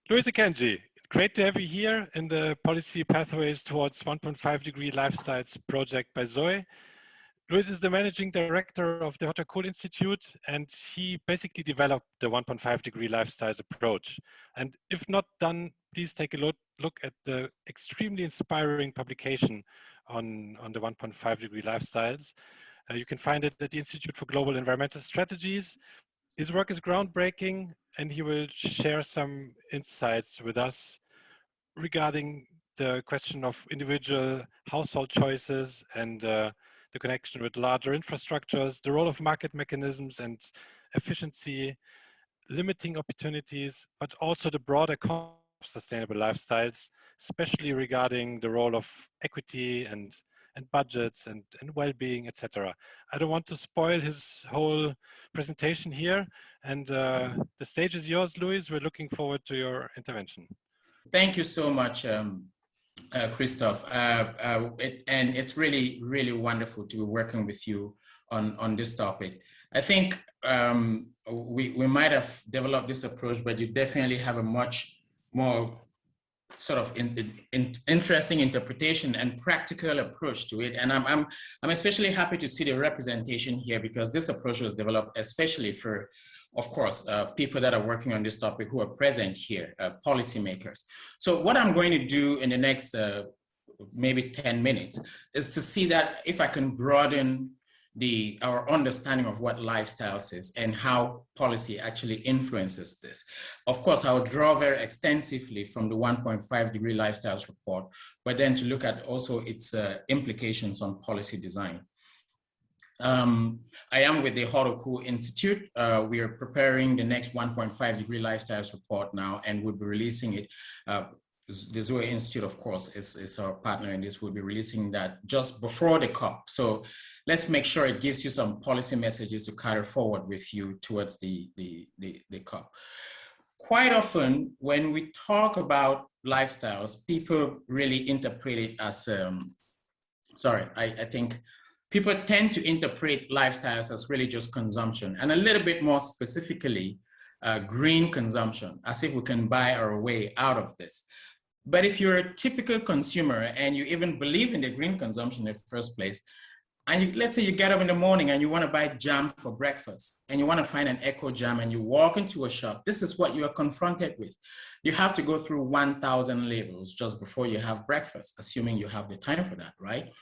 Luis Akenji, great to have you here in the Policy Pathways Towards 1.5-Degree Lifestyles project by Zoe. Luis is the managing director of the Hot Cool Institute, and he basically developed the 1.5-degree lifestyles approach. And if not done, please take a look at the extremely inspiring publication on the 1.5-degree lifestyles. You can find it at the Institute for Global Environmental Strategies. His work is groundbreaking, and he will share some insights with us regarding the question of individual household choices and the connection with larger infrastructures, the role of market mechanisms and efficiency, limiting opportunities, but also the broader concept of sustainable lifestyles, especially regarding the role of equity and budgets and well-being, etc. I don't want to spoil his whole presentation here, and the stage is yours, Luis. We're looking forward to your intervention. Thank you so much, Christoph. And it's really, really wonderful to be working with you on this topic. I think we might have developed this approach, but you definitely have a much more sort of interesting interpretation and practical approach to it. And I'm especially happy to see the representation here, because this approach was developed especially for, of course, people that are working on this topic who are present here, policymakers. So what I'm going to do in the next maybe 10 minutes is to see that if I can broaden our understanding of what lifestyles is and how policy actually influences this. Of course, I will draw very extensively from the 1.5-degree lifestyles report, but then to look at also its implications on policy design. I am with the Hot Cool Institute. We are preparing the next 1.5-degree lifestyles report now, and we'll be releasing it. The Zoe Institute, of course, is our partner in this. We'll be releasing that just before the COP. So let's make sure it gives you some policy messages to carry forward with you towards the COP. Quite often, when we talk about lifestyles, people really interpret it as, I think people tend to interpret lifestyles as really just consumption, and a little bit more specifically, green consumption, as if we can buy our way out of this. But if you're a typical consumer and you even believe in the green consumption in the first place, and let's say you get up in the morning and you want to buy jam for breakfast, and you want to find an eco jam, and you walk into a shop, this is what you are confronted with. You have to go through 1,000 labels just before you have breakfast, assuming you have the time for that, right?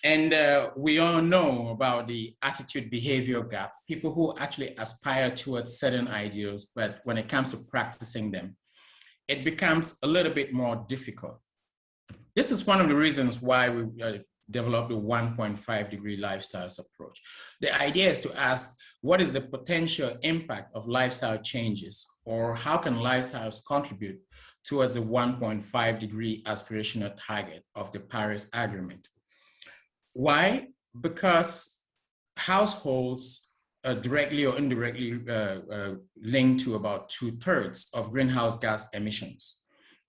And we all know about the attitude behavior gap, people who actually aspire towards certain ideals, but when it comes to practicing them, it becomes a little bit more difficult. This is one of the reasons why we developed the 1.5-degree lifestyles approach. The idea is to ask, what is the potential impact of lifestyle changes, or how can lifestyles contribute towards a 1.5-degree aspirational target of the Paris Agreement? Why? Because households are directly or indirectly linked to about 2/3 of greenhouse gas emissions.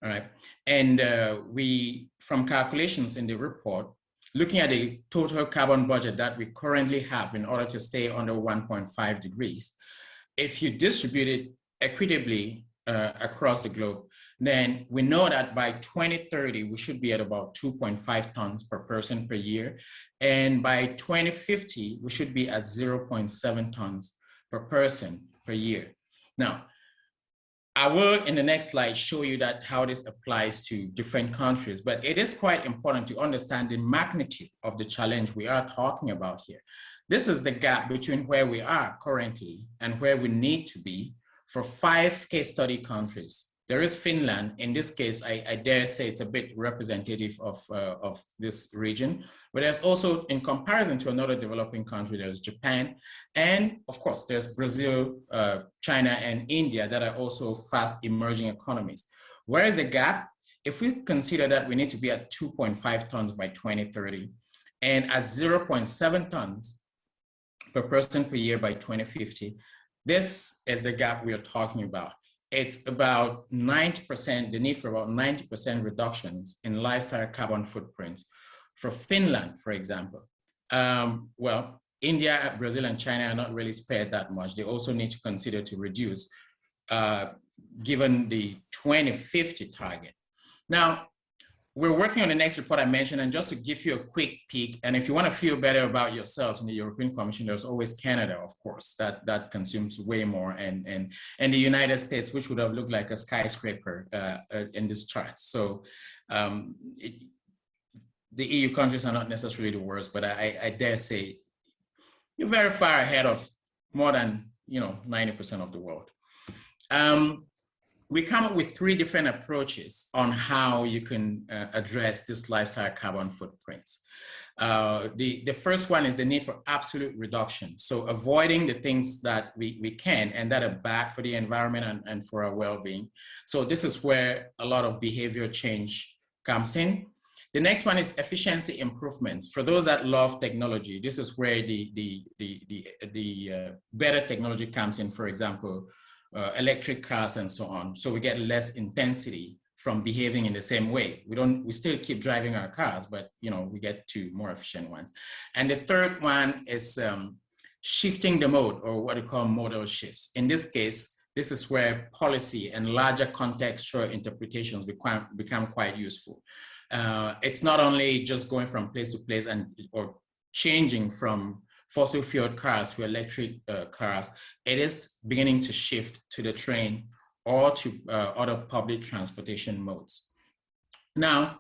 All right. And we, from calculations in the report, looking at the total carbon budget that we currently have in order to stay under 1.5 degrees, if you distribute it equitably across the globe, then we know that by 2030, we should be at about 2.5 tons per person per year. And by 2050, we should be at 0.7 tons per person per year. Now, I will, in the next slide, show you that how this applies to different countries, but it is quite important to understand the magnitude of the challenge we are talking about here. This is the gap between where we are currently and where we need to be for 5 case study countries. There is Finland. In this case, I dare say it's a bit representative of this region, but there's also, in comparison to another developing country, there's Japan, and of course, there's Brazil, China, and India that are also fast emerging economies. Where is the gap? If we consider that we need to be at 2.5 tons by 2030 and at 0.7 tons per person per year by 2050, this is the gap we are talking about. It's about 90%, the need for about 90% reductions in lifestyle carbon footprints. For Finland, for example, well, India, Brazil, and China are not really spared that much. They also need to consider to reduce given the 2050 target. Now, we're working on the next report I mentioned, and just to give you a quick peek, and if you want to feel better about yourselves in the European Commission, there's always Canada, of course, that consumes way more, and the United States, which would have looked like a skyscraper in this chart. So the EU countries are not necessarily the worst, but I dare say you're very far ahead of more than 90% of the world. We come up with 3 different approaches on how you can address this lifestyle carbon footprint. The first one is the need for absolute reduction. So avoiding the things that we can and that are bad for the environment and for our well-being. So this is where a lot of behavior change comes in. The next one is efficiency improvements. For those that love technology, this is where the better technology comes in, for example, electric cars and so on. So we get less intensity from behaving in the same way. We still keep driving our cars, but we get to more efficient ones. And the third one is shifting the mode, or what we call modal shifts. In this case, this is where policy and larger contextual interpretations become quite useful. It's not only just going from place to place or changing from fossil fuel cars to electric cars. It is beginning to shift to the train or to other public transportation modes. Now,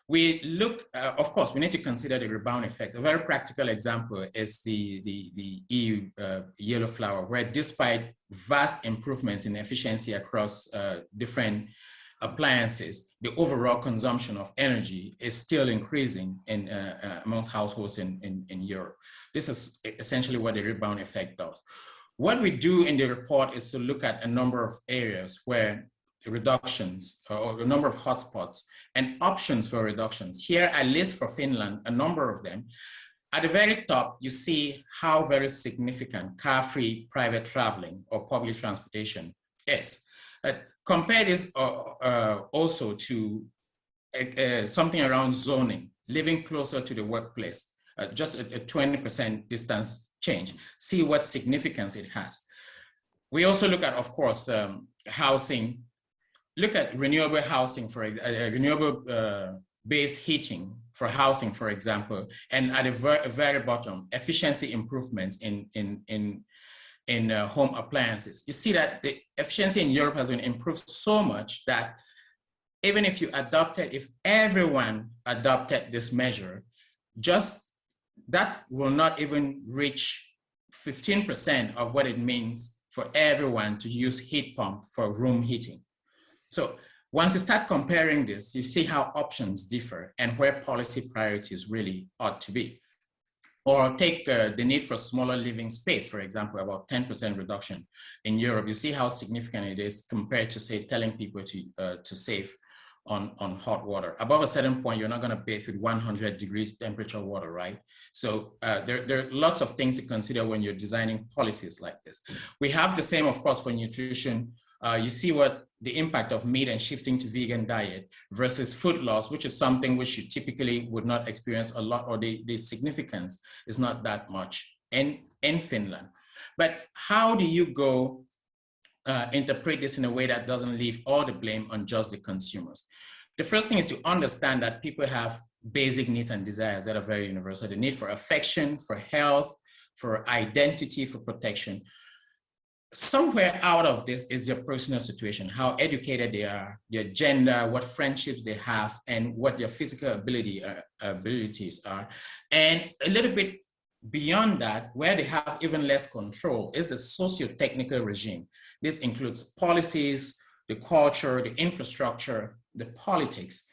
we look, of course, we need to consider the rebound effects. A very practical example is the EU yellow flower, where despite vast improvements in efficiency across different appliances, the overall consumption of energy is still increasing in amongst households in Europe. This is essentially what the rebound effect does. What we do in the report is to look at a number of areas where reductions or a number of hotspots and options for reductions. Here I list for Finland a number of them. At the very top, you see how very significant car-free private traveling or public transportation is. Compare this also to something around zoning, living closer to the workplace, just a 20% distance change. See what significance it has. We also look at, of course, housing. Look at renewable housing, for renewable based heating for housing, for example, and at the very bottom, efficiency improvements in home appliances. You see that the efficiency in Europe has been improved so much that even if everyone adopted this measure, just that will not even reach 15% of what it means for everyone to use heat pump for room heating. So once you start comparing this, you see how options differ and where policy priorities really ought to be. Or take the need for smaller living space, for example, about 10% reduction in Europe. You see how significant it is compared to, say, telling people to save on hot water. Above a certain point, you're not going to bathe with 100 degrees temperature water, right? So there are lots of things to consider when you're designing policies like this. We have the same, of course, for nutrition. You see what the impact of meat and shifting to vegan diet versus food loss, which is something which you typically would not experience a lot, or the significance is not that much in Finland. But how do you go interpret this in a way that doesn't leave all the blame on just the consumers? The first thing is to understand that people have basic needs and desires that are very universal. The need for affection, for health, for identity, for protection. Somewhere out of this is their personal situation, how educated they are, their gender, what friendships they have, and what their physical abilities are. And a little bit beyond that, where they have even less control, is the socio-technical regime. This includes policies, the culture, the infrastructure, the politics.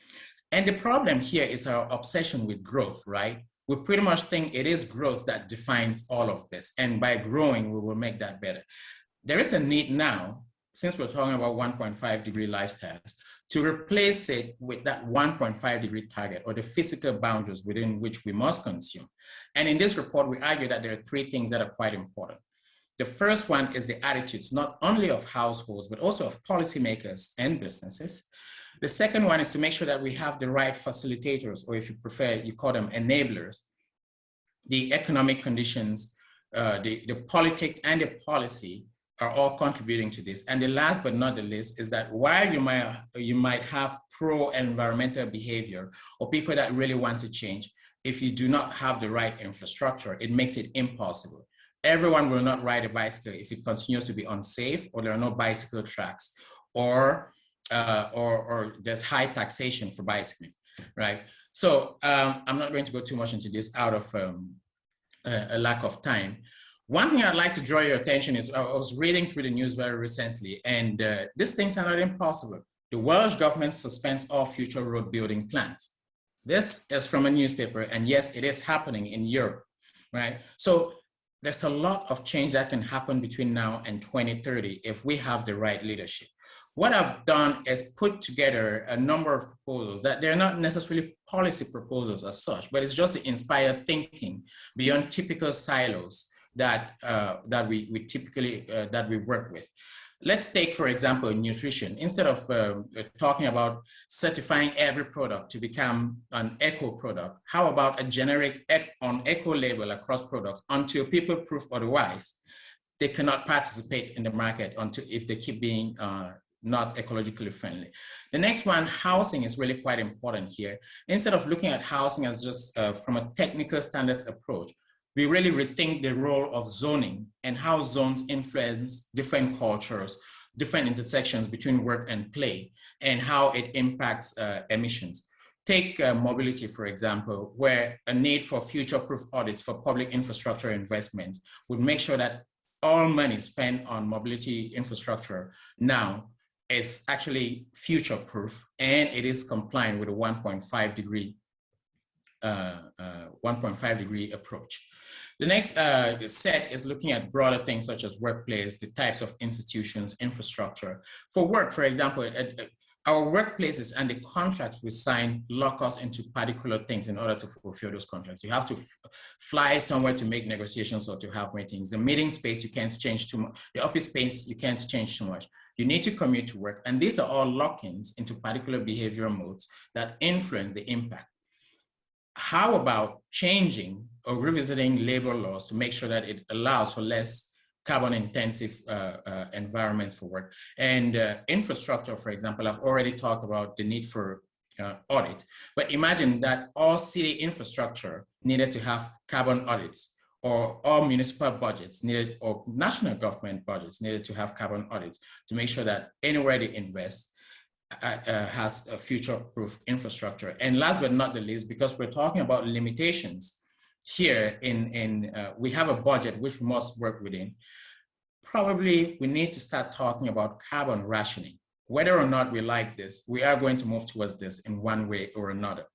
And the problem here is our obsession with growth, right? We pretty much think it is growth that defines all of this. And by growing, we will make that better. There is a need now, since we're talking about 1.5-degree lifestyles, to replace it with that 1.5-degree target, or the physical boundaries within which we must consume. And in this report, we argue that there are 3 things that are quite important. The first one is the attitudes, not only of households, but also of policymakers and businesses. The second one is to make sure that we have the right facilitators, or if you prefer, you call them enablers, the economic conditions, the politics and the policy are all contributing to this. And the last but not the least is that while you might have pro-environmental behavior or people that really want to change, if you do not have the right infrastructure, it makes it impossible. Everyone will not ride a bicycle if it continues to be unsafe, or there are no bicycle tracks, or there's high taxation for bicycling, right? So I'm not going to go too much into this out of a lack of time. One thing I'd like to draw your attention is I was reading through the news very recently, and these things are not impossible. The Welsh government suspends all future road building plans. This is from a newspaper, and yes, it is happening in Europe, right? So there's a lot of change that can happen between now and 2030 if we have the right leadership. What I've done is put together a number of proposals that they're not necessarily policy proposals as such, but it's just to inspire thinking beyond typical silos that we typically that we work with. Let's take, for example, nutrition. Instead of talking about certifying every product to become an eco product, how about a generic on eco label across products until people prove otherwise? They cannot participate in the market until if they keep being not ecologically friendly. The next one, housing, is really quite important here. Instead of looking at housing as just from a technical standards approach, we really rethink the role of zoning and how zones influence different cultures, different intersections between work and play, and how it impacts emissions. Take mobility, for example, where a need for future-proof audits for public infrastructure investments would make sure that all money spent on mobility infrastructure now is actually future-proof, and it is compliant with a 1.5-degree 1.5-degree approach. The next set is looking at broader things such as workplace, the types of institutions, infrastructure. For work, for example, our workplaces and the contracts we sign lock us into particular things in order to fulfill those contracts. You have to fly somewhere to make negotiations or to have meetings. The meeting space, you can't change too much. The office space, you can't change too much. You need to commute to work. And these are all lock-ins into particular behavioral modes that influence the impact. How about changing or revisiting labor laws to make sure that it allows for less carbon-intensive environments for work? And infrastructure, for example, I've already talked about the need for audit, but imagine that all city infrastructure needed to have carbon audits, or all municipal budgets needed, or national government budgets needed to have carbon audits to make sure that anywhere they invest has a future-proof infrastructure. And last but not the least, because we're talking about limitations here we have a budget which we must work within, probably we need to start talking about carbon rationing. Whether or not we like this, we are going to move towards this in one way or another.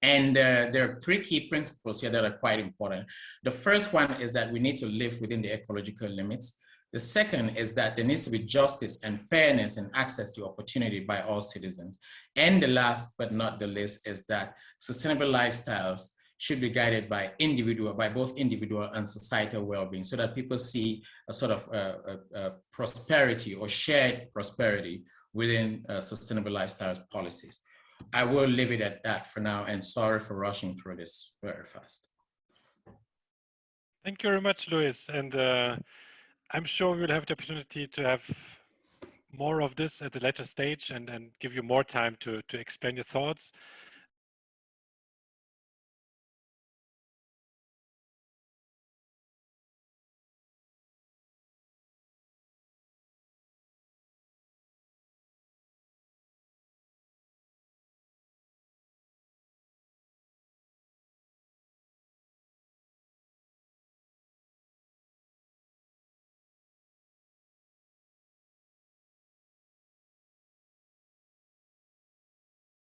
And there are three key principles here that are quite important. The first one is that we need to live within the ecological limits. The second is that there needs to be justice and fairness and access to opportunity by all citizens. And the last but not the least is that sustainable lifestyles should be guided by both individual and societal well-being, so that people see a sort of prosperity or shared prosperity within sustainable lifestyles policies. I will leave it at that for now, and sorry for rushing through this very fast. Thank you very much, Luis. And I'm sure we'll have the opportunity to have more of this at a later stage and give you more time to explain your thoughts.